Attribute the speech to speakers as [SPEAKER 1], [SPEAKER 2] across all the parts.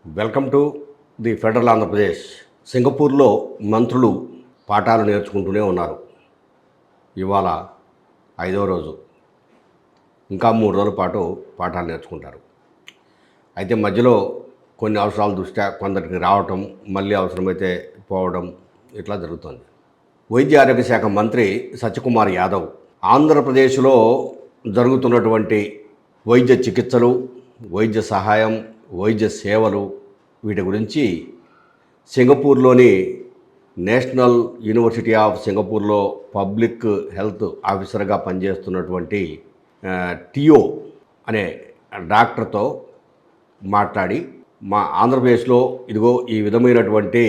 [SPEAKER 1] Welcome to the federal Andhra Pradesh. సింగపూర్లో మంత్రులు పాఠాలు నేర్చుకుంటూనే ఉన్నారు. ఇవాళ 5వ రోజు. ఇంకా 3 రోజుల పాటు పాఠాలు నేర్చుకుంటారు. అయితే మధ్యలో కొన్ని అవసరాల దృష్ట్యా కొందరికి రావటం, మళ్ళీ అవసరమైతే పోవడం ఇట్లా జరుగుతుంది. వైద్య ఆరోగ్య శాఖ మంత్రి సత్యకుమార్ యాదవ్ ఆంధ్రప్రదేశ్లో జరుగుతున్నటువంటి వైద్య చికిత్సలు, వైద్య సహాయం, వైద్య సేవలు వీటి గురించి సింగపూర్లోని నేషనల్ యూనివర్సిటీ ఆఫ్ సింగపూర్లో పబ్లిక్ హెల్త్ ఆఫీసర్గా పనిచేస్తున్నటువంటి టియో అనే డాక్టర్తో మాట్లాడి, మా ఆంధ్రప్రదేశ్లో ఇదిగో ఈ విధమైనటువంటి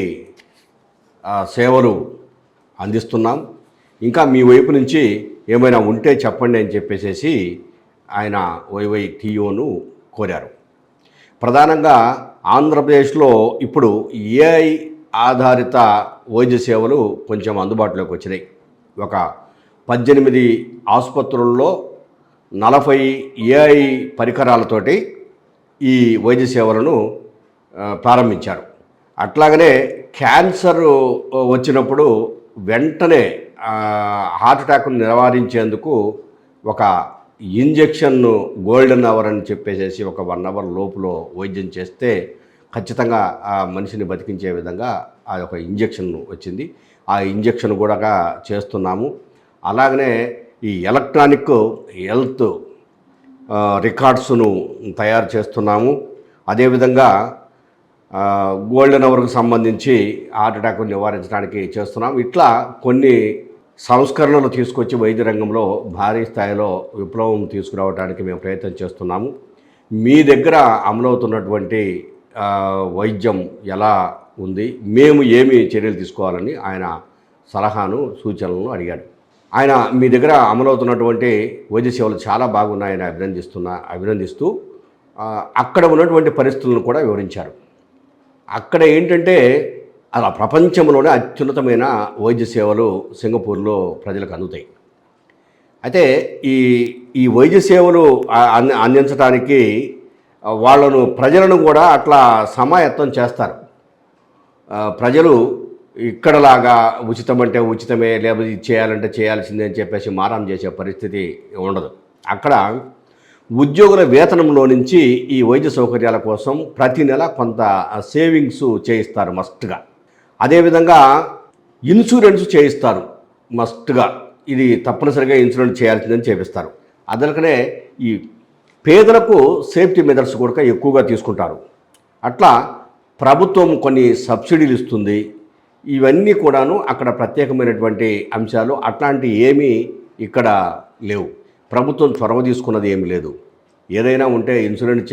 [SPEAKER 1] సేవలు అందిస్తున్నాం, ఇంకా మీ వైపు నుంచి ఏమైనా ఉంటే చెప్పండి అని చెప్పేసి ఆయన వైవై టియోను కోరారు. ప్రధానంగా ఆంధ్రప్రదేశ్లో ఇప్పుడు ఏఐ ఆధారిత వైద్య సేవలు కొంచెం అందుబాటులోకి వచ్చినాయి. ఒక 18 ఆసుపత్రుల్లో 40 ఏఐ పరికరాలతోటి ఈ వైద్య సేవలను ప్రారంభించారు. అట్లాగనే క్యాన్సర్ వచ్చినప్పుడు వెంటనే హార్ట్ అటాక్ను నివారించేందుకు ఒక ఇంజెక్షన్ను గోల్డెన్ అవర్ అని చెప్పేసి ఒక 1 అవర్ లోపల వైద్యం చేస్తే ఖచ్చితంగా ఆ మనిషిని బతికించే విధంగా ఆ ఒక ఇంజెక్షన్ వచ్చింది. ఆ ఇంజెక్షన్ కూడా చేస్తున్నాము. అలాగనే ఈ ఎలక్ట్రానిక్ హెల్త్ రికార్డ్స్ను తయారు చేస్తున్నాము. అదేవిధంగా గోల్డెన్ అవర్కు సంబంధించి హార్ట్ అటాక్ నివారించడానికి చేస్తున్నాము. ఇట్లా కొన్ని సంస్కరణలు తీసుకొచ్చి వైద్య రంగంలో భారీ స్థాయిలో విప్లవం తీసుకురావడానికి మేము ప్రయత్నం చేస్తున్నాము. మీ దగ్గర అమలవుతున్నటువంటి వైద్యం ఎలా ఉంది, మేము ఏమి చర్యలు తీసుకోవాలని ఆయన సలహాను, సూచనలను అడిగాడు. ఆయన మీ దగ్గర అమలవుతున్నటువంటి వైద్య సేవలు చాలా బాగున్నాయని అభినందిస్తూ అక్కడ ఉన్నటువంటి పరిస్థితులను కూడా వివరించారు. అక్కడ ఏంటంటే అలా ప్రపంచంలోనే అత్యున్నతమైన వైద్య సేవలు సింగపూర్లో ప్రజలకు అందుతాయి. అయితే ఈ వైద్య సేవలు అందించడానికి ప్రజలను కూడా అట్లా సమాయత్తం చేస్తారు. ప్రజలు ఇక్కడలాగా ఉచితం అంటే ఉచితమే, లేకపోతే ఇది చేయాలంటే చేయాల్సిందే అని చెప్పేసి మారం చేసే పరిస్థితి ఉండదు. అక్కడ ఉద్యోగుల వేతనంలో నుంచి ఈ వైద్య సౌకర్యాల కోసం ప్రతి నెల కొంత సేవింగ్స్ చేయిస్తారు మస్ట్గా. అదేవిధంగా ఇన్సూరెన్స్ చేయిస్తారు మస్ట్గా. ఇది తప్పనిసరిగా ఇన్సూరెన్స్ చేయాల్సిందని చేపిస్తారు. అందుకనే ఈ పేదలకు సేఫ్టీ మెజర్స్ కూడా ఎక్కువగా తీసుకుంటారు. అట్లా ప్రభుత్వం కొన్ని సబ్సిడీలు ఇస్తుంది. ఇవన్నీ కూడాను అక్కడ ప్రత్యేకమైనటువంటి అంశాలు. అట్లాంటి ఏమీ ఇక్కడ లేవు. ప్రభుత్వం చొరవ తీసుకున్నది ఏమీ లేదు. ఏదైనా ఉంటే ఇన్సూరెన్స్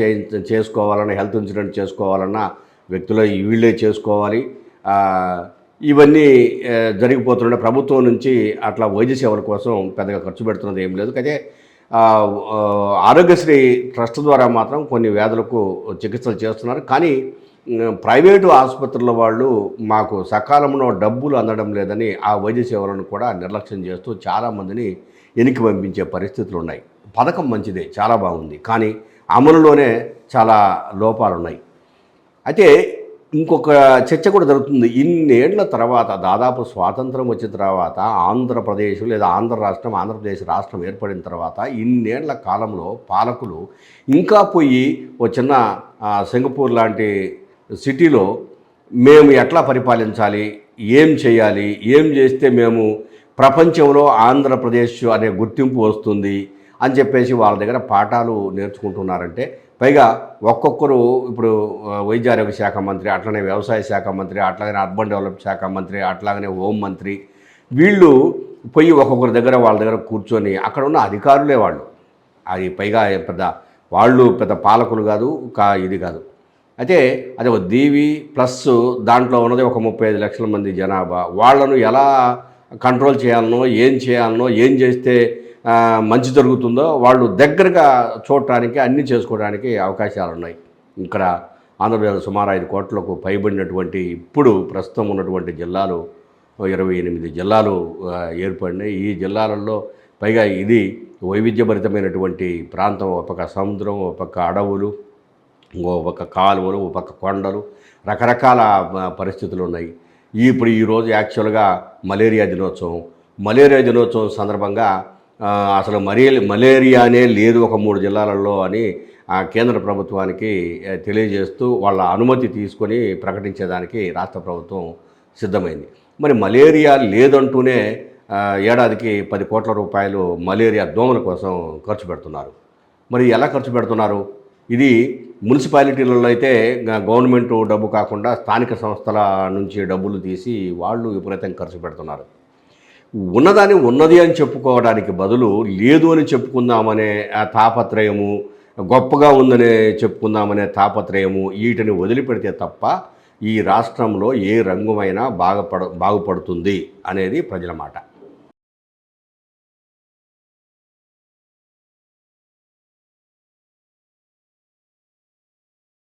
[SPEAKER 1] చేసుకోవాలన్నా, హెల్త్ ఇన్సూరెన్స్ చేసుకోవాలన్నా వ్యక్తులు వీళ్ళే చేసుకోవాలి. ఇవన్నీ జరిగిపోతుండే ప్రభుత్వం నుంచి అట్లా వైద్య సేవల కోసం పెద్దగా ఖర్చు పెడుతున్నది ఏం లేదు. అయితే ఆరోగ్యశ్రీ ట్రస్ట్ ద్వారా మాత్రం కొన్ని వ్యాధులకు చికిత్సలు చేస్తున్నారు. కానీ ప్రైవేటు ఆసుపత్రుల వాళ్ళు మాకు సకాలంలో డబ్బులు అందడం లేదని ఆ వైద్య సేవలను కూడా నిర్లక్ష్యం చేస్తూ చాలామందిని వెనక్కి పంపించే పరిస్థితులు ఉన్నాయి. పథకం మంచిదే, చాలా బాగుంది, కానీ అమలులోనే చాలా లోపాలు ఉన్నాయి. అయితే ఇంకొక చర్చ కూడా జరుగుతుంది. ఇన్నేళ్ల తర్వాత, దాదాపు స్వాతంత్రం వచ్చిన తర్వాత, ఆంధ్రప్రదేశ్ లేదా ఆంధ్రప్రదేశ్ రాష్ట్రం ఏర్పడిన తర్వాత ఇన్నేళ్ల కాలంలో పాలకులు ఇంకా పోయి ఓ చిన్న సింగపూర్ లాంటి సిటీలో మేము ఎట్లా పరిపాలించాలి, ఏం చేయాలి, ఏం చేస్తే మేము ప్రపంచంలో ఆంధ్రప్రదేశ్ అనే గుర్తింపు వస్తుంది అని చెప్పేసి వాళ్ళ దగ్గర పాఠాలు నేర్చుకుంటున్నారంటే, పైగా ఒక్కొక్కరు ఇప్పుడు వైద్య ఆరోగ్య శాఖ మంత్రి, అట్లనే వ్యవసాయ శాఖ మంత్రి, అట్లాగనే అర్బన్ డెవలప్మెంట్ శాఖ మంత్రి, అట్లాగనే హోం మంత్రి, వీళ్ళు పోయి ఒక్కొక్కరి దగ్గర వాళ్ళ దగ్గర కూర్చొని అక్కడ ఉన్న అధికారులే వాళ్ళు. అది పైగా వాళ్ళు పెద్ద పాలకులు కాదు, ఇది కాదు. అయితే అది ఒక దీవి ప్లస్ దాంట్లో ఉన్నది ఒక 35 లక్షల మంది జనాభా. వాళ్ళను ఎలా కంట్రోల్ చేయాలనో, ఏం చేస్తే మంచి జరుగుతుందో వాళ్ళు దగ్గరగా చూడటానికి, అన్నీ చేసుకోవడానికి అవకాశాలు ఉన్నాయి. ఇక్కడ ఆంధ్రప్రదేశ్ సుమారు 5 కోట్లకు పైబడినటువంటి ఇప్పుడు ప్రస్తుతం ఉన్నటువంటి జిల్లాలు 28 జిల్లాలు ఏర్పడినాయి. ఈ జిల్లాలలో పైగా ఇది వైవిధ్యభరితమైనటువంటి ప్రాంతం. ఒక పక్క సముద్రం, ఒక పక్క అడవులు, ఓ పక్క కాలువలు, ఓ పక్క కొండలు, రకరకాల పరిస్థితులు ఉన్నాయి. ఇప్పుడు ఈరోజు యాక్చువల్గా మలేరియా దినోత్సవం. మలేరియా దినోత్సవం సందర్భంగా అసలు మలేరియానే లేదు ఒక 3 జిల్లాలలో అని కేంద్ర ప్రభుత్వానికి తెలియజేస్తూ వాళ్ళ అనుమతి తీసుకొని ప్రకటించేదానికి రాష్ట్ర ప్రభుత్వం సిద్ధమైంది. మరి మలేరియా లేదంటూనే ఏడాదికి 10 కోట్ల రూపాయలు మలేరియా దోమల కోసం ఖర్చు పెడుతున్నారు. మరి ఎలా ఖర్చు పెడుతున్నారు? ఇది మున్సిపాలిటీలలో అయితే గవర్నమెంట్ డబ్బు కాకుండా స్థానిక సంస్థల నుంచి డబ్బులు తీసి వాళ్ళు విపరీతంగా ఖర్చు పెడుతున్నారు. ఉన్నదాన్ని ఉన్నది అని చెప్పుకోవడానికి బదులు లేదు అని చెప్పుకుందామనే తాపత్రయము, గొప్పగా ఉందనే చెప్పుకుందామనే తాపత్రయము వీటిని వదిలిపెడితే తప్ప ఈ రాష్ట్రంలో ఏ రంగమైనా బాగుపడుతుంది అనేది ప్రజల మాట.